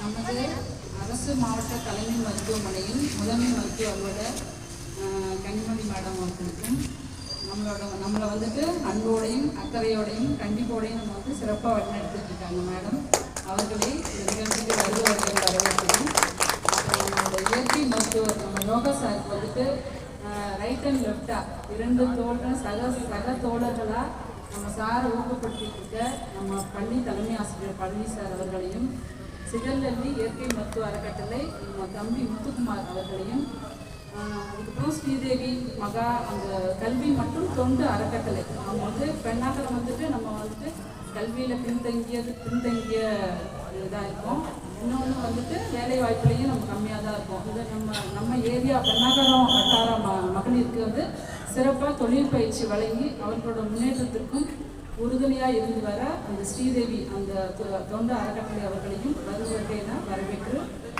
நமது அரசு மாவட்ட தலைமை மருத்துவமனையின் முதன்மை மருத்துவ அலுவலர் கனிமொழி மேடம் அவர்களுக்கும் நம்மளை வந்துட்டு அன்போடையும் அக்கறையோடையும் கண்டிப்போடையும் நம்ம வந்து சிறப்பாக வழிநடத்திட்டு இருக்காங்க மேடம். அவர்களை நிகழ்ச்சிக்கு வருவர்கள் வரவேற்கிறோம். அப்புறம் நம்மளோட இயற்கை மருத்துவர் நம்ம யோகா சாருக்கு வந்துட்டு ரைட் அண்ட் லெஃப்டாக 2 சக தோழர்களாக நம்ம சாரை ஊக்கப்படுத்திட்டு இருக்க நம்ம பள்ளி தலைமை ஆசிரியர் பழனி சார் அவர்களையும், சிகல்லி இயற்கை மருத்துவ அறக்கட்டளை நம்ம தம்பி முத்துக்குமார் அவர்களையும், அதுக்கப்புறம் ஸ்ரீதேவி மகா அந்த கல்வி மற்றும் தொண்டு அறக்கட்டளை அவங்க வந்து பெண்ணாகரம் வந்துட்டு நம்ம வந்துட்டு கல்வியில் பின்தங்கிய இதாக இருக்கும். இன்னொன்று வந்துட்டு வேலை வாய்ப்புலையும் நம்ம கம்மியாக தான் இருக்கும். இது நம்ம ஏரியா பெண்ணாகரம் வட்டார மகளிருக்கு வந்து சிறப்பாக தொழில் பயிற்சி வழங்கி அவர்களோட முன்னேற்றத்திற்கும் உறுதுணையாக இருந்து வர அந்த ஸ்ரீதேவி அந்த தொண்டு அறக்கட்டளை அவர்களையும் வருவதற்கென வரவேற்று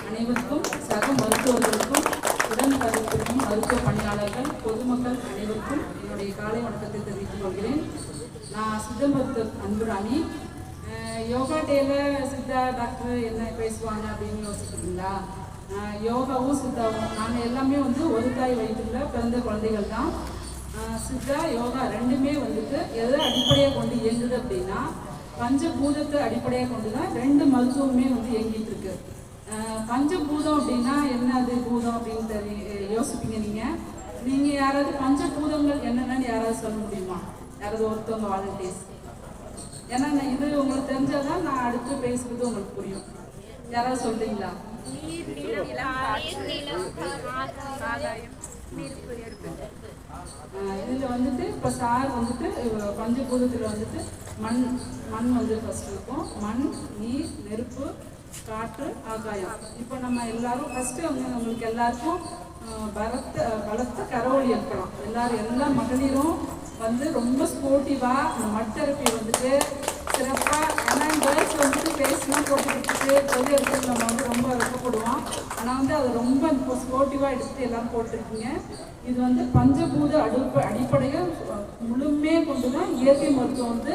அனைவருக்கும் சக மருத்துவர்களுக்கும் உடன்பிறப்புக்கும் மருத்துவ பணியாளர்கள் பொதுமக்கள் அனைவருக்கும் என்னுடைய காலை வணக்கத்தை தெரிவித்துக் கொள்கிறேன். நான் சித்த மருத்துவர் அன்புராணி. யோகா டேல சித்தா டாக்டர் என்ன பேசுவாங்க அப்படின்னு யோசிக்கிறீங்களா? யோகாவும் சித்தாவும் நாங்கள் எல்லாமே வந்து ஒரு தாய் வயிற்றுல பிறந்த குழந்தைகள் தான். சித்தா யோகா ரெண்டுமே வந்துட்டு எதை அடிப்படையாக கொண்டு இயங்குது அப்படின்னா பஞ்சபூதத்தை அடிப்படையாக கொண்டு தான் 2 மருத்துவமே வந்து இயங்கிட்டு இருக்கு. பஞ்சபூதம் அப்படின்னா என்ன அது பூதம் அப்படின்னு யோசிப்பீங்க நீங்கள் யாராவது பஞ்சபூதங்கள் என்னென்னு யாராவது சொல்ல முடியுமா? யாராவது ஒருத்தவங்க வாலண்டியர்ஸ்? ஏன்னா இது உங்களுக்கு தெரிஞ்சாதான் நான் அடுத்து பேசுறது உங்களுக்கு புரியும். யாராவது சொல்றீங்களா? இதுல வந்துட்டு இப்ப சார் வந்துட்டு பஞ்சபூதத்துல வந்துட்டு மண் வந்து ஃபர்ஸ்ட் இருக்கும். மண், நீர், நெருப்பு, காற்று, ஆகாயம். இப்போ நம்ம எல்லாரும் ஃபர்ஸ்ட் உங்களுக்கு எல்லாருக்கும் பலத்த கரவொலி இருக்கலாம். எல்லா மகளிரும் வந்து ரொம்ப ஸ்போர்ட்டிவாக அந்த மட்டரப்பி வந்துட்டு சிறப்பாக, ஏன்னா கேர்ள்ஸ் வந்துட்டு பேஸ்லாம் போட்டுக்கிட்டு பொது இடத்துல நம்ம வந்து ரொம்ப வெப்பப்படுவோம். ஆனால் வந்து அதை ரொம்ப இப்போ ஸ்போர்ட்டிவாக எடுத்துகிட்டு எல்லோரும் போட்டிருக்கீங்க. இது வந்து பஞ்சபூத அடிப்படையை முழுமையே கொண்டு தான் இயற்கை மருத்துவம் வந்து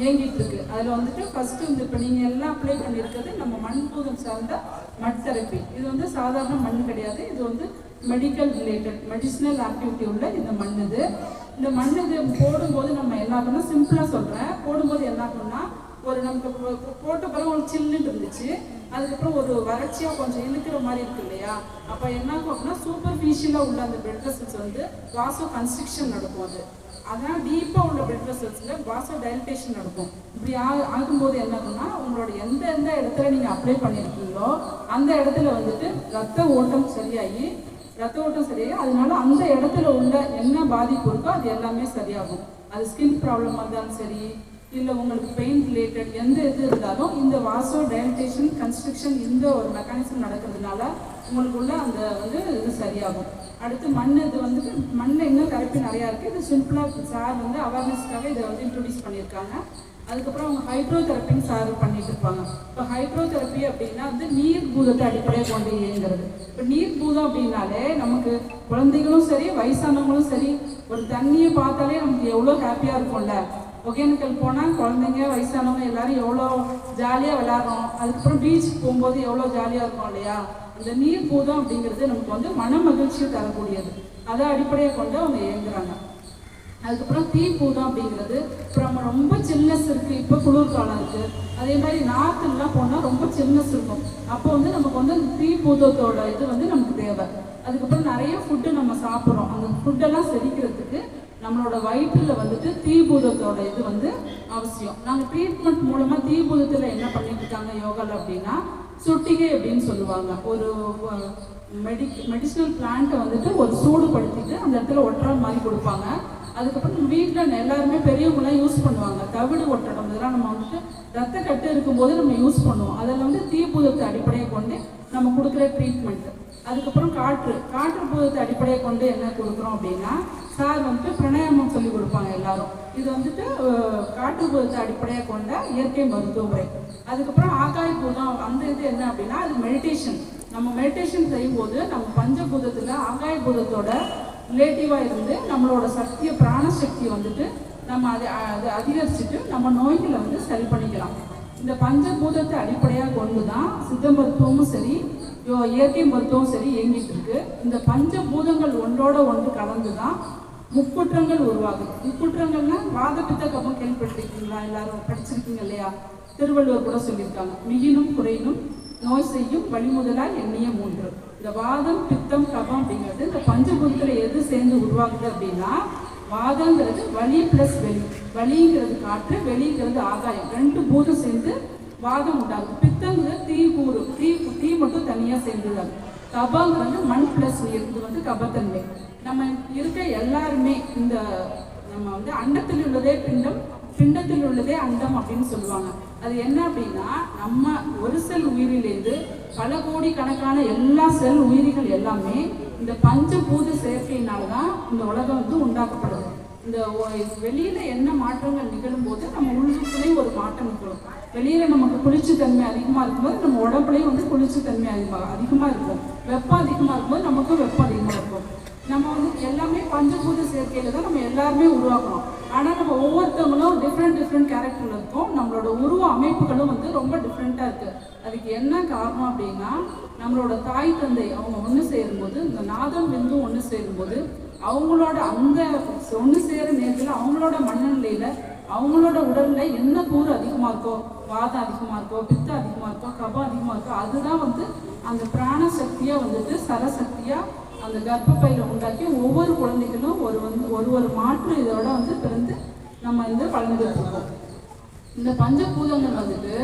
இயங்கிட்டு இருக்கு. அதில் வந்துட்டு ஃபர்ஸ்ட்டு வந்து இப்போ நீங்கள் எல்லாம் அப்ளை பண்ணியிருக்கிறது நம்ம மண்பூதம் சார்ந்த மட்டரப்பி. இது வந்து சாதாரண மண் கிடையாது. இது வந்து மெடிக்கல் ரிலேட்டட் மெடிசினல் ஆக்டிவிட்டி உள்ள இந்த மண். இந்த மண் இது போடும்போது நம்ம என்ன பண்ணோம், சிம்பிளாக சொல்கிறேன், போடும்போது என்ன பண்ணால் ஒரு நமக்கு போட்ட பிறகு ஒரு சில்லுன்னு இருந்துச்சு. அதுக்கப்புறம் ஒரு வறட்சியாக கொஞ்சம் இழுக்கிற மாதிரி இருக்கு இல்லையா? அப்போ என்ன ஆகும் அப்படின்னா சூப்பர்ஃபிஷியலாக உள்ள அந்த பிளட் வெசல்ஸ் வந்து வாசோ கன்ஸ்ட்ரிக்ஷன் நடக்கும். அதனால் டீப்பாக உள்ள பிளட் வெசல்ஸில் வாசோ டைலட்டேஷன் நடக்கும். இப்படி ஆகும்போது என்ன ஆகும்னா உங்களோட எந்த இடத்துல நீங்கள் அப்ளை பண்ணியிருக்கீங்களோ அந்த இடத்துல வந்துட்டு ரத்த ஓட்டம் சரியாகி அதனால அந்த இடத்துல உள்ள என்ன பாதிப்பு இருக்கோ அது எல்லாமே சரியாகும். அது ஸ்கின் ப்ராப்ளமாக இருந்தாலும் சரி, இல்லை உங்களுக்கு பெயின் ரிலேட்டட் எந்த இது இருந்தாலும் இந்த வாசோ டைலட்டேஷன் கன்ஸ்ட்ரக்ஷன் இந்த ஒரு மெக்கானிசம் நடக்கிறதுனால உங்களுக்கு உள்ள அந்த வந்து இது சரியாகும். அடுத்து மண், இது வந்துட்டு மண்ணில் இன்னும் தெரப்பி நிறையா இருக்குது. இது சிம்பிளாக சார் வந்து அவேர்னஸ்க்காக இதை வந்து இன்ட்ரடியூஸ் பண்ணியிருக்காங்க. அதுக்கப்புறம் அவங்க ஹைட்ரோ தெரப்பின்னு சார் பண்ணிட்டு இருப்பாங்க. இப்போ ஹைட்ரோ தெரப்பி அப்படின்னா வந்து நீர் பூதத்தை அடிப்படையாக கொண்டு இயங்குறது. இப்போ நீர் பூதம் அப்படின்னாலே நமக்கு குழந்தைகளும் சரி வயசானவங்களும் சரி ஒரு தண்ணியை பார்த்தாலே நமக்கு எவ்வளோ ஹாப்பியாக இருக்கும்ல. ஒகேனக்கல் போனால் குழந்தைங்க வயசானவங்க எல்லாரும் எவ்வளோ ஜாலியாக விளையாடுறோம். அதுக்கப்புறம் பீச்சுக்கு போகும்போது எவ்வளோ ஜாலியாக இருக்கும் இல்லையா? இந்த நீர் பூதம் அப்படிங்கிறது நமக்கு வந்து மன மகிழ்ச்சியை தரக்கூடியது. அதை அடிப்படையாக கொண்டு அவங்க இயங்குறாங்க. அதுக்கப்புறம் தீ பூதம் அப்படிங்கிறது இப்போ நம்ம ரொம்ப சில்னஸ் இருக்குது, இப்போ குளிர்காலம் இருக்குது, அதே மாதிரி நார்த்துலாம் போனால் ரொம்ப சில்னஸ் இருக்கும். அப்போ வந்து நமக்கு வந்து அந்த தீ பூதத்தோட இது வந்து நமக்கு தேவை. அதுக்கப்புறம் நிறைய ஃபுட்டு நம்ம சாப்பிட்றோம். அந்த ஃபுட்டெல்லாம் செரிக்கிறதுக்கு நம்மளோட வயிற்றில் வந்துட்டு தீபூதத்தோட இது வந்து அவசியம். நாங்கள் ட்ரீட்மெண்ட் மூலமாக தீபூதத்தில் என்ன பண்ணிட்டு இருக்காங்க யோகாவில் அப்படின்னா சுட்டிகை அப்படின்னு சொல்லுவாங்க. ஒரு மெடிசினல் பிளான்ட்டை வந்துட்டு ஒரு சூடுபடுத்திட்டு அந்த இடத்துல ஒட்டுற மாதிரி கொடுப்பாங்க. அதுக்கப்புறம் வீட்டில் எல்லாருமே பெரியவங்களாம் யூஸ் பண்ணுவாங்க. தவிடு ஒட்டடம் இதெல்லாம் நம்ம வந்துட்டு ரத்த கட்டு இருக்கும்போது நம்ம யூஸ் பண்ணுவோம். அதில் வந்து தீபூதத்தை அடிப்படையை கொண்டு நம்ம கொடுக்குற ட்ரீட்மெண்ட். அதுக்கப்புறம் காற்று பூதத்தை அடிப்படையை கொண்டு என்ன கொடுக்குறோம் அப்படின்னா சார் வந்துட்டு பிராணாயாமம் சொல்லி கொடுப்பாங்க எல்லாரும். இது வந்துட்டு காற்று பூதத்தை அடிப்படையாக கொண்ட இயற்கை மருத்துவ முறை. அதுக்கப்புறம் ஆகாய பூதம் அந்த இது என்ன அப்படின்னா அது மெடிடேஷன். நம்ம மெடிடேஷன் செய்யும்போது நம்ம பஞ்சபூதத்தில் ஆகாய பூதத்தோட ரிலேட்டிவாக இருந்து நம்மளோட சக்தியை பிராணசக்தியை வந்துட்டு நம்ம அதை அதிகரிச்சுட்டு நம்ம நோய்களை வந்து சரி பண்ணிக்கலாம். இந்த பஞ்சபூதத்தை அடிப்படையாக கொண்டு தான் சித்த மருத்துவமும் சரி இயற்கை மருத்துவம் சரி இயங்கிட்டு இருக்கு. இந்த பஞ்சபூதங்கள் ஒன்றோட ஒன்று கலந்து தான் முக்குற்றங்கள் உருவாகுது. முக்குற்றங்கள்னா வாத பித்த கபம் கேள்விப்பட்டிருக்கீங்களா? எல்லாரும் படிச்சிருக்கீங்க இல்லையா? திருவள்ளுவர் கூட சொல்லியிருக்காங்க, மிகினும் குறையினும் நோய் செய்யும் வழிமுதலால் எண்ணிய 3. இந்த வாதம் பித்தம் கபம் அப்படிங்கிறது இந்த பஞ்சபூதத்தில் எது சேர்ந்து உருவாகுது அப்படின்னா, வாதங்கிறது வலி பிளஸ் வெளி, வலிங்கிறது காற்று, வெளிங்கிறது ஆகாயம், 2 பூதம் சேர்ந்து வாதம் உண்டாகுது. பித்தங்கிறது தீக்கூறு, தீ மட்டும் தனியாக சேர்ந்துதான். கபங்கிறது மண் பிளஸ் நீர், இது வந்து கபத்தன்மை. நம்ம இருக்க எல்லாருமே இந்த நம்ம வந்து அண்டத்தில் உள்ளதே பிண்டம், பிண்டத்தில் உள்ளதே அண்டம் அப்படின்னு சொல்லுவாங்க. அது என்ன அப்படின்னா, நம்ம ஒரு செல் உயிரிலேருந்து பல கோடி கணக்கான எல்லா செல் உயிரிகள் எல்லாமே இந்த பஞ்சபூத சேர்க்கையினால்தான் இந்த உலகம் வந்து உண்டாக்கப்படுது. இந்த வெளியில என்ன மாற்றங்கள் நிகழும் போது நம்ம உள்ளுக்குள்ளேயும் ஒரு மாற்றம் நிகழும். வெளியில நமக்கு குளிர்ச்சித்தன்மை அதிகமா இருக்கும்போது நம்ம உடம்புலையும் வந்து குளிர்ச்சித்தன்மை அதிகமா இருக்கும். வெப்பம் அதிகமா இருக்கும்போது நமக்கும் வெப்பம் அதிகமா இருக்கும். நம்ம வந்து எல்லாமே பஞ்சபூத சேர்க்கையில தான் நம்ம எல்லாருமே உருவாக்கணும். ஆனால் நம்ம ஒவ்வொருத்தவங்களும் டிஃப்ரெண்ட் கேரக்டர்ல இருக்கோம். நம்மளோட உருவ அமைப்புகளும் வந்து ரொம்ப டிஃப்ரெண்ட்டாக இருக்கு. அதுக்கு என்ன காரணம் அப்படின்னா, நம்மளோட தாய் தந்தை அவங்க ஒன்று சேரும்போது, இந்த நாதம் விந்து ஒன்று சேரும்போது அவங்களோட அந்த ஒன்று சேர நேரத்தில் அவங்களோட மனநிலையில அவங்களோட உடல்ல என்ன கூறு அதிகமாக இருக்கோ, வாதம் அதிகமாக இருக்கோ, பித்தம் அதிகமாக இருக்கோ, கபம் அதிகமாக இருக்கோ, அதுதான் வந்து அந்த பிராண சக்தியாக வந்துட்டு சரசக்தியாக அந்த கர்ப்பப்பையில் உண்டாக்கி ஒவ்வொரு குழந்தைகளும் ஒரு மாற்று இதோட வந்து பிறந்து நம்ம வந்து வளர்ந்துட்டு இருக்கோம். இந்த பஞ்சபூதங்கள் வந்துட்டு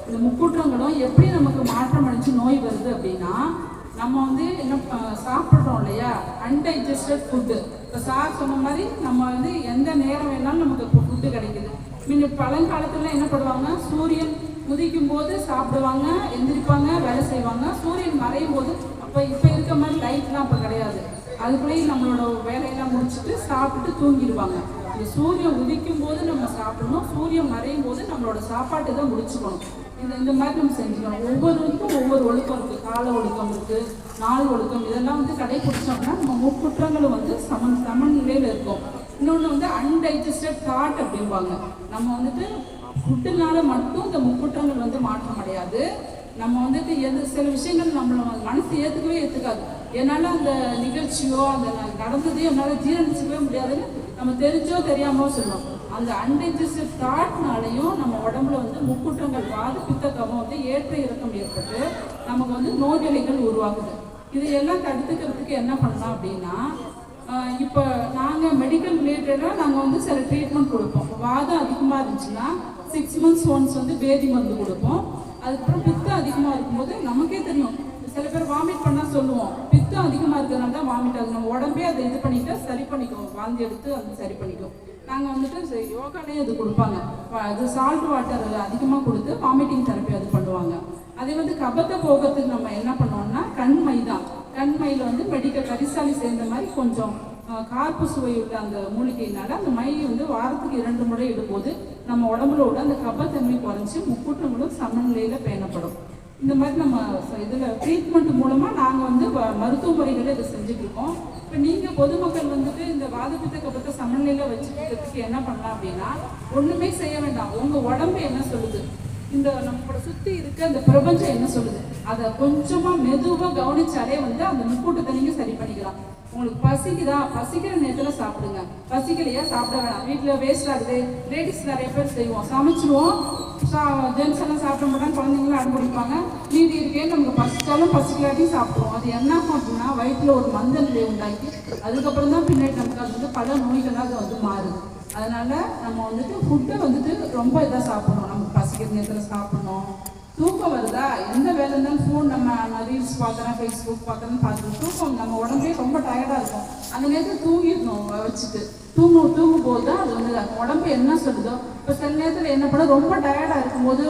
இந்த முக்குற்றங்களும் எப்படி நமக்கு மாற்றம் அடைஞ்சு நோய் வருது அப்படின்னா, நம்ம வந்து என்ன சாப்பிட்றோம் இல்லையா, அன்டைஜஸ்டட் ஃபுட்டு. இப்போ சார் சொன்ன மாதிரி நம்ம வந்து எந்த நேரம் வேணாலும் நமக்கு இப்போ ஃபுட்டு கிடைக்குது. முன்ன பழங்காலத்துல என்ன பண்ணுவாங்க, சூரியன் உதிக்கும் போது சாப்பிடுவாங்க, எந்திரிப்பாங்க, வேலை செய்வாங்க. சூரியன் மறையும் போது இப்போ இருக்க மாதிரி லைட்லாம் இப்போ கிடையாது. அதுக்குள்ளேயும் நம்மளோட வேலையெல்லாம் முடிச்சுட்டு சாப்பிட்டு தூங்கிடுவாங்க. இந்த சூரியன் உதிக்கும் போது நம்ம சாப்பிடணும், சூரியன் மறையும் போது நம்மளோட சாப்பாட்டு தான் முடிச்சுக்கணும். இந்த மாதிரி நம்ம செஞ்சுக்கணும். ஒவ்வொருவருக்கும் ஒவ்வொரு ஒழுக்கம் இருக்குது. கால ஒழுக்கம் இருக்குது, நாள் ஒழுக்கம், இதெல்லாம் வந்து கடைபிடிச்சோம்னா நம்ம முக்குற்றங்களும் வந்து சமநிலையில் இருக்கும். இன்னொன்று வந்து அன்டைஜஸ்டட் தாட் அப்படிம்பாங்க. நம்ம வந்துட்டு ஃபுட்டுனால மட்டும் இந்த முக்குற்றங்கள் வந்து மாற்றம் அடையாது. நம்ம வந்துட்டு சில விஷயங்கள் நம்மள மனசு ஏற்றுக்காது. என்னால் அந்த நிகழ்ச்சியோ அந்த நடந்ததையோ என்னால் ஜீரணிச்சிக்கவே முடியாதுன்னு நம்ம தெரிஞ்சோ தெரியாமோ சொல்லுவோம். அந்த அன்டைஜஸ்டட் தாட்னாலையும் நம்ம உடம்புல வந்து முக்குற்றங்கள் வாத பித்த கபம் வந்து ஏற்ற இறக்கம் ஏற்பட்டு நமக்கு வந்து நோய்நிலைகள் உருவாகுது. இதையெல்லாம் தடுத்துக்கிறதுக்கு என்ன பண்ணலாம் அப்படின்னா, இப்போ நாங்கள் மெடிக்கல் ரிலேட்டடாக நாங்கள் வந்து சில ட்ரீட்மெண்ட் கொடுப்போம். வாதம் அதிகமாக இருந்துச்சுன்னா 6 months ஒன்ஸ் வந்து பேதி மருந்து கொடுப்போம். அதுக்கப்புறம் பித்தம் அதிகமாக இருக்கும்போது நமக்கே தெரியும், சில பேர் வாமிட் பண்ணால் சொல்லுவோம், பித்தம் அதிகமாக இருக்கிறதுனால தான் வாமிட் ஆகுது. நம்ம உடம்பே அதை இது பண்ணிட்டு சரி பண்ணிக்குவோம், வாந்தி எடுத்து அது சரி பண்ணிக்குவோம். நாங்கள் வந்துட்டு யோகாலே அது கொடுப்பாங்க, அது சால்ட் வாட்டர் அதிகமாக கொடுத்து வாமிட்டிங் தெரப்பி அது பண்ணுவாங்க. அதே வந்து கபத்தை போகிறதுக்கு நம்ம என்ன பண்ணுவோம்னா, கண்மை தான். கண்மையில் வந்து மெடிக்கல் கரிசாலி சேர்ந்த மாதிரி கொஞ்சம் கார்ப்பு சுவையுள்ள அந்த மூலிகையினால அந்த மை வந்து வாரத்துக்கு 2 முறை இடும்போது நம்ம உடம்புல உள்ள அந்த கபத்தன்மை குறைஞ்சி முக்குற்றங்களும் சமநிலையில் பேணப்படும். இந்த மாதிரி நம்ம இதில் ட்ரீட்மெண்ட் மூலமாக நாங்கள் வந்து மருத்துவ முறைகளை இதை செஞ்சுட்ருக்கோம். இப்போ நீங்கள் பொதுமக்கள் வந்துட்டு இந்த வாதப்பித்த கபத்தை சமநிலையில் வச்சுக்கிறதுக்கு என்ன பண்ணலாம் அப்படின்னா, ஒன்றுமே செய்ய வேண்டாம். உங்கள் உடம்பு என்ன சொல்லுது, இந்த நம்மளோட சுற்றி இருக்க அந்த பிரபஞ்சம் என்ன சொல்லுது, அதை கொஞ்சமாக மெதுவாக கவனிச்சாலே வந்து அந்த முக்கூட்டத்தை நீங்கள் சரி பண்ணிக்கலாம். உங்களுக்கு பசிக்குதா, பசிக்கிற நேரத்தில் சாப்பிடுங்க. பசிக்கலையா சாப்பிட வேணாம். வீட்டில் வேஸ்ட் ஆகுது, லேடிஸ் நிறைய பேர் செய்வோம், சமைச்சிடுவோம், ஜென்ஸ் எல்லாம் சாப்பிட மாட்டாங்க, குழந்தைங்களும் அனுப்பிடிப்பாங்க. மீதி இருக்கே நமக்கு பசிச்சாலும் பசிக்கலாட்டி சாப்பிடுவோம். அது என்ன ஆகும் அப்படின்னா, வயிற்றில் ஒரு மந்த நிலை உண்டாக்கி அதுக்கப்புறம் தான் பின்னாடி நமக்கு அது வந்து பல நோய்களாக அது வந்து மாறுது. அதனால நம்ம வந்துட்டு ஃபுட்டை வந்துட்டு ரொம்ப இதாக சாப்பிடணும். நமக்கு பசிக்கிற நேரத்தில் சாப்பிடணும். தூக்கம் வருதா, எந்த வேலை இருந்தாலும் ஃபோன் நம்ம ரீல்ஸ் பார்க்குறேன், ஃபேஸ்புக் பார்க்குறேன்னு பார்க்குறோம், தூக்கம் நம்ம உடம்பே ரொம்ப டயர்டாக இருக்கும். அந்த நேரத்தில் தூங்கிடணும் வச்சுட்டு. தூங்கும் போது தான் அது வந்து உடம்பு என்ன சொல்லுதோ. இப்போ சில நேரத்தில் என்ன பண்ண, ரொம்ப டயர்டாக இருக்கும்போது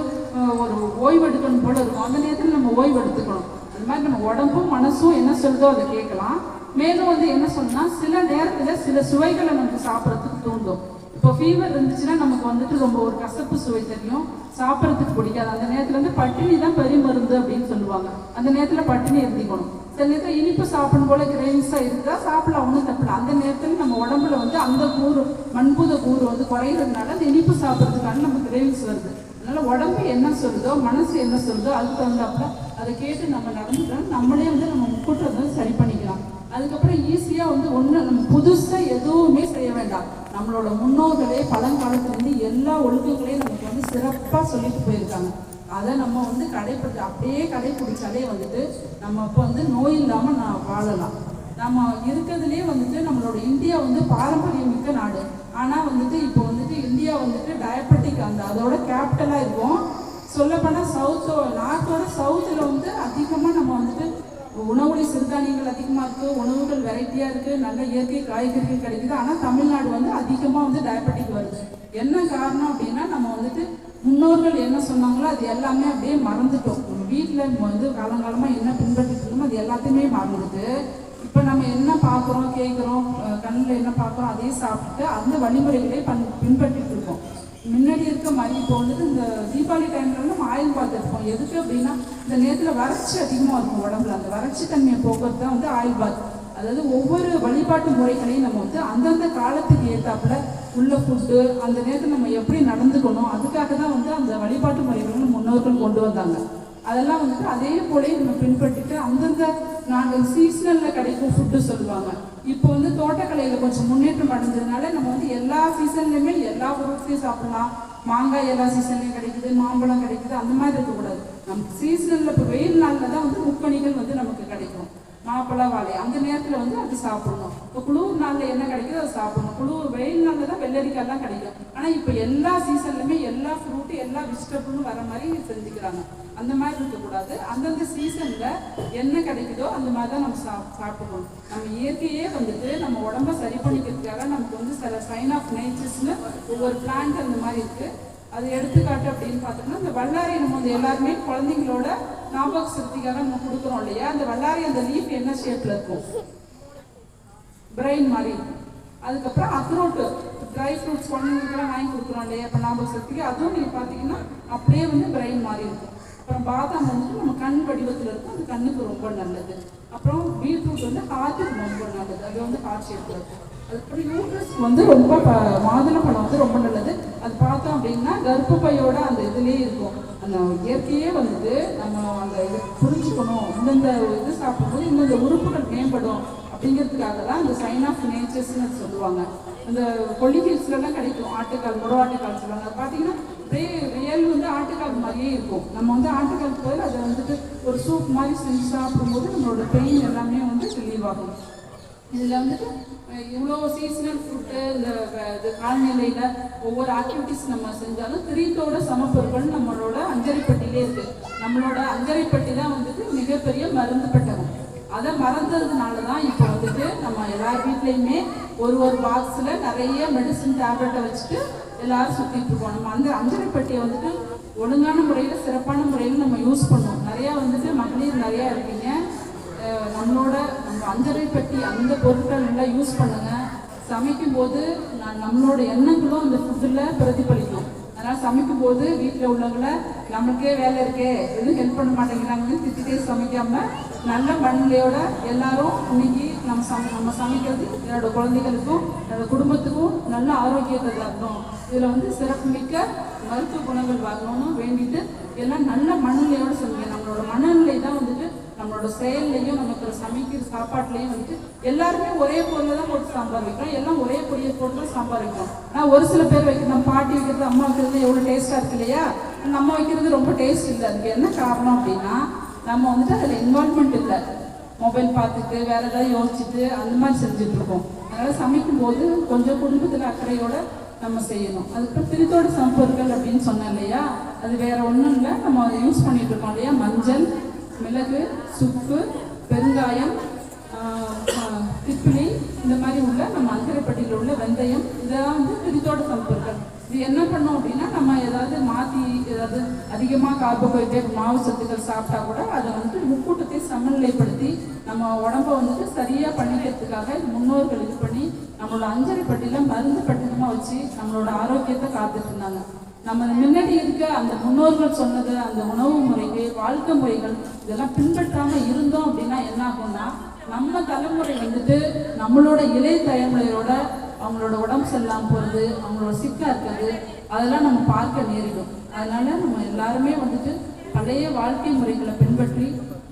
ஒரு ஓய்வு எடுக்கணும் போல இருக்கும். அந்த நேரத்தில் நம்ம ஓய்வு எடுத்துக்கணும். அது மாதிரி நம்ம உடம்பும் மனசும் என்ன சொல்லுதோ அதை கேட்கலாம். மேலும் வந்து என்ன சொன்னால், சில நேரத்தில் சில சுவைகளை நமக்கு சாப்பிட்றதுக்கு தூண்டும். இப்போ ஃபீவர் இருந்துச்சுன்னா நமக்கு வந்துட்டு ரொம்ப ஒரு கசப்பு சுவை தெரியும், சாப்பிட்றதுக்கு பிடிக்காது. அந்த நேரத்தில் வந்து பட்டினி தான் பெரிய மருந்து அப்படின்னு சொல்லுவாங்க. அந்த நேரத்தில் பட்டினி இருந்திக்கணும். சில நேரத்தில் இனிப்பு சாப்பிடும் போல கிரேவிங்ஸாக இருந்தால் சாப்பிடலாம், ஒன்றும் தப்பில்லை. அந்த நேரத்தில் நம்ம உடம்புல வந்து அந்த கூறு மண்புத கூறு வந்து குறையிறதுனால அந்த இனிப்பு சாப்பிட்றதுக்கான நம்ம கிரேவிங்ஸ் வருது. அதனால் உடம்பு என்ன சொல்லுதோ மனசு என்ன சொல்லுதோ அதுக்கு தகுந்தாப்புல அதை கேட்டு நம்ம நடந்துட்டோம், நம்மளே வந்து நம்ம முக்கூட்டை வந்து சரி பண்ணிக்கலாம். அதுக்கப்புறம் ஈஸியாக வந்து ஒன்று நம்ம புதுசாக எதுவுமே செய்ய வேண்டாம். நம்மளோட முன்னோர்களே பழங்காலத்துலேருந்து எல்லா ஒழுக்கங்களையும் நமக்கு வந்து சிறப்பாக சொல்லிட்டு போயிருக்காங்க. அதை நம்ம வந்து அப்படியே கடைப்பிடிச்சாலே வந்துட்டு நம்ம இப்போ வந்து நோய் இல்லாமல் வாழலாம். நம்ம இருக்கிறதுலே வந்துட்டு நம்மளோட இந்தியா வந்து பாரம்பரியம் மிக்க நாடு. ஆனால் வந்துட்டு இப்போ வந்துட்டு இந்தியா வந்துட்டு டயபெட்டிக் அதோட கேபிட்டலாக இருக்கும். சொல்லப்போனால் நார்த்தோட சவுத்தில் வந்து அதிகமாக நம்ம வந்துட்டு உணவுடைய சிறுதானியங்கள் அதிகமாக இருக்குது, உணவுகள் வெரைட்டியாக இருக்குது, நல்ல இயற்கை காய்கறிகள் கிடைக்குது. ஆனால் தமிழ்நாடு வந்து அதிகமாக வந்து டயபெட்டிக் வருது. என்ன காரணம் அப்படின்னா நம்ம வந்துட்டு முன்னோர்கள் என்ன சொன்னாங்களோ அது எல்லாமே அப்படியே மறந்துட்டோம். வீட்டில் வந்து காலங்காலமாக என்ன பின்பற்றிட்டு இருக்கோமோ அது எல்லாத்தையுமே மறந்துட்டு இப்போ நம்ம என்ன பார்க்குறோம் கேட்குறோம், கண்ணில் என்ன பார்க்குறோம் அதையே சாப்பிட்டு அந்த வழிமுறைகளே பின்பற்றிட்டு இருக்கோம். முன்னாடி இருக்க மாதிரி இப்போ வந்துட்டு இந்த தீபாவளி டைம்ல நம்ம ஆயில் பாத் எடுப்போம். எதுக்கு அப்படின்னா இந்த நேரத்தில் வறட்சி அதிகமாக இருக்கும் உடம்புல, அந்த வறட்சி தன்மையை போக்குறது தான் வந்து ஆயில் பாத். அதாவது ஒவ்வொரு வழிபாட்டு முறைகளையும் நம்ம வந்து அந்தந்த காலத்துக்கு ஏற்றாப்புல உள்ள ஃபுட்டு அந்த நேரத்தில் நம்ம எப்படி நடந்துக்கணும் அதுக்காக தான் வந்து அந்த வழிபாட்டு முறைகள் முன்னோர்கள் கொண்டு வந்தாங்க. அதெல்லாம் வந்துட்டு அதே போலேயே நம்ம பின்பற்றிட்டு அந்தந்த நாங்கள் சீசனலில் கிடைக்கும் ஃபுட்டு சொல்லுவாங்க. இப்போ வந்து தோட்டக்கலையில் கொஞ்சம் முன்னேற்றம் அடைஞ்சதுனால நம்ம வந்து எல்லா சீசன்லையுமே எல்லா ஃப்ரூட்ஸையும் சாப்பிடலாம். மாங்காய் எல்லா சீசன்லையும் கிடைக்குது, மாம்பழம் கிடைக்குது, அந்த மாதிரி இருக்கக்கூடாது. நமக்கு சீசனலில் இப்போ வெயில் நாளில் தான் வந்து முக்கணிகள் வந்து நமக்கு கிடைக்கும். மாப்பழம் வாழை அந்த நேரத்தில் வந்து அது சாப்பிடணும். இப்போ குளிர் நாளில் என்ன கிடைக்குதோ அதை சாப்பிடணும். வெயில் நாளில் தான் வெள்ளரிக்காய்லாம் கிடைக்கும். ஆனால் இப்போ எல்லா சீசன்லையுமே எல்லா ஃப்ரூட்டு எல்லா வெஜிடபிளும் வர மாதிரி செஞ்சுக்கிறாங்க. அந்த மாதிரி இருக்கக்கூடாது. அந்தந்த சீசனில் என்ன கிடைக்குதோ அந்த மாதிரி தான் நம்ம சாப்பிடணும். நம்ம இயற்கையே வந்துட்டு நம்ம உடம்ப சரி பண்ணிக்கிறதுக்காக நமக்கு வந்து சில சைன் ஆஃப் நேச்சர்ஸ்னு ஒவ்வொரு பிளான்ட் அந்த மாதிரி இருக்குது. அது எடுத்துக்காட்டு அப்படின்னு பார்த்தோம்னா இந்த வல்லாரை நம்ம வந்து எல்லாருமே குழந்தைங்களோட ஞாபக சக்திக்காக நம்ம கொடுக்குறோம் இல்லையா. அந்த வல்லாரை அந்த லீஃப் என்ன ஷேப்பில் இருக்கும், பிரெயின் மாதிரி. அதுக்கப்புறம் அக்ரோட்டு ட்ரை ஃப்ரூட்ஸ் குழந்தைங்களுக்கெல்லாம் வாங்கி கொடுக்குறோம் இல்லையா இப்போ ஞாபக சக்திக்கு, அதுவும் நீங்கள் பார்த்தீங்கன்னா அப்படியே வந்து பிரெயின் மாதிரி இருக்கும். அப்புறம் பாதாம் வந்துட்டு நம்ம கண் வடிவத்தில் இருக்கும், அது கண்ணுக்கு ரொம்ப நல்லது. அப்புறம் பீட்ரூட் வந்து ஹார்ட்டுக்கு ரொம்ப நல்லது, அது வந்து ஹார்ட் ஷேப்பில் இருக்கும். அதுக்கப்புறம் யூட்ரஸ்க்கு வந்து ரொம்ப மாதுளம்பழம் வந்து ரொம்ப நல்லது. அது பார்த்தோம் அப்படின்னா கர்ப்பப்பையோட அந்த இதுலேயே இருக்கும். அந்த இயற்கையே வந்துட்டு நம்ம அந்த இது புரிஞ்சுக்கணும், இந்தந்த இது சாப்பிடும்போது இந்தந்த உறுப்புகள் மேம்படும் அப்படிங்கிறதுக்காக தான் அந்த சைன் ஆஃப் நேச்சர்ஸ்ன்னு சொல்லுவாங்க. அந்த கொல்லிகில்ஸ்லாம் கிடைக்கும் ஆட்டுக்கால், முட ஆட்டுக்கால் சொல்லுவாங்க. அது பார்த்தீங்கன்னா ரியல் வந்து ஆட்டுக்கால் மாதிரியே இருக்கும். நம்ம வந்து ஆட்டுக்கால் போய் அதை வந்துட்டு ஒரு சூப் மாதிரி செஞ்சு சாப்பிடும்போது நம்மளோட பெயின் எல்லாமே வந்து ரிலீவ் ஆகும். இதில் வந்துட்டு இவ்வளோ சீசனல் ஃப்ரூட்டு இந்த காலநிலையில் ஒவ்வொரு ஆக்டிவிட்டிஸ் நம்ம செஞ்சாலும் திரீத்தோட சமப்பொருட்கள் நம்மளோட அஞ்சரைப்பட்டியிலே இருக்குது. நம்மளோட அஞ்சரைப்பட்டி தான் வந்துட்டு மிகப்பெரிய மருந்து பெட்டகம். அதை மறந்ததுனால தான் இப்போ வந்துட்டு நம்ம எல்லார் வீட்லேயுமே ஒரு பாக்ஸில் நிறைய மெடிசன் டேப்லெட்டை வச்சுட்டு எல்லாரும் சுற்றிட்டு இருக்கோம். நம்ம அந்த அஞ்சரைப்பட்டியை வந்துட்டு ஒழுங்கான முறையில் சிறப்பான முறையில் நம்ம யூஸ் பண்ணுவோம். நிறையா வந்துட்டு மகளிர் நிறையா இருக்கீங்க, நம்ம அஞ்சரைப்பட்டி அந்த பொருட்கள் நல்லா யூஸ் பண்ணுங்க. சமைக்கும் போது நம்மளோட எண்ணங்களும் அந்த ஃபுட்டில் பிரதிபலிக்கும். அதனால் சமைக்கும் போது வீட்டில் உள்ளவங்களை நமக்கே வேலை இருக்கே எதுவும் ஹெல்ப் பண்ண மாட்டேங்கிறாங்கன்னு திட்டிகிட்டே சமைக்காமல் நல்ல மண்ணிலையோட எல்லாரும் இன்னைக்கு நம்ம சமைக்கிறது என்னோட குழந்தைகளுக்கும் என்னோட குடும்பத்துக்கும் நல்ல ஆரோக்கியத்தை தரணும், இதில் வந்து சிறப்பு மிக்க மருத்துவ குணங்கள் வரணும்னு வேண்டிட்டு எல்லாம் நல்ல மனநிலையோட சமைக்க. நம்மளோட மனநிலை தான் வந்துட்டு நம்மளோட செயல்லையும் நமக்கு சமைக்கிற சாப்பாட்டுலையும் வந்துட்டு எல்லாருமே ஒரே பொருளை தான் போட்டு சாம்பார் வைக்கிறோம், எல்லாம் ஒரே பொடியை போட்டு தான் சாம்பார் வைக்கிறோம். ஆனால் ஒரு சில பேர் வைக்கிறது, நம்ம பாட்டி வைக்கிறது அம்மா வைக்கிறது எவ்வளோ டேஸ்ட்டாக இருக்கு இல்லையா, நம்ம வைக்கிறது ரொம்ப டேஸ்ட் இல்லை. அதுக்கு என்ன காரணம் அப்படின்னா நம்ம வந்துட்டு அதில் இன்வால்மெண்ட் இல்லை, மொபைல் பார்த்துட்டு வேற ஏதாவது யோசிச்சுட்டு அந்த மாதிரி செஞ்சுட்டு இருக்கோம். அதனால் சமைக்கும் போது கொஞ்சம் குடும்பத்தில் அக்கறையோட நம்ம செய்யணும். அதுக்கப்புறம் திருத்தோட சம்பொருட்கள் அப்படின்னு சொன்னேன் இல்லையா, அது வேற ஒன்றும் இல்லை, நம்ம யூஸ் பண்ணிட்டு இருக்கோம் இல்லையா. மஞ்சள், மிளகு, சுப்பு, பெருங்காயம், திப்பிலி, இந்த மாதிரி உள்ள நம்ம அஞ்சரைப்பட்டியில் உள்ள வெந்தயம், இதெல்லாம் வந்து திருத்தோட சம்பொருட்கள். இது என்ன பண்ணோம் அப்படின்னா நம்ம ஏதாவது மாற்றி ஏதாவது அதிகமாக கார்போஹைட்ரேட் மாவு சத்துக்கள் சாப்பிட்டா கூட அதை வந்துட்டு முக்கூட்டத்தை சமநிலைப்படுத்தி நம்ம உடம்பை வந்துட்டு சரியாக பண்ணிக்கிறதுக்காக முன்னோர்கள் இது பண்ணி நம்மளோட அஞ்சரைப்பட்டியில் மருந்து பட்டினமாக வச்சு நம்மளோட ஆரோக்கியத்தை காத்துட்டு இருந்தாங்க. நம்ம முன்னாடி இருக்க அந்த முன்னோர்கள் சொன்னது, அந்த உணவு முறைகள், வாழ்க்கை முறைகள் இதெல்லாம் பின்பற்றாம இருந்தோம் அப்படின்னா என்ன ஆகும்னா, நம்ம தலைமுறை வந்துட்டு நம்மளோட இளைய தலைமுறையோட அவங்களோட உடம்பு சரியில்லாமல் போகிறது, அவங்களோட சிக்கா இருக்கிறது, அதெல்லாம் நம்ம பார்க்க நேரிடும். அதனால நம்ம எல்லாருமே வந்துட்டு பழைய வாழ்க்கை முறைகளை பின்பற்றி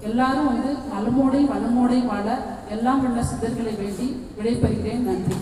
எல்லாரும் வந்து நலமோடையும் வளமோடையும் வாழ எல்லாம் உள்ள சித்தர்களை வேண்டி விடைபெறுகிறேன். நன்றி.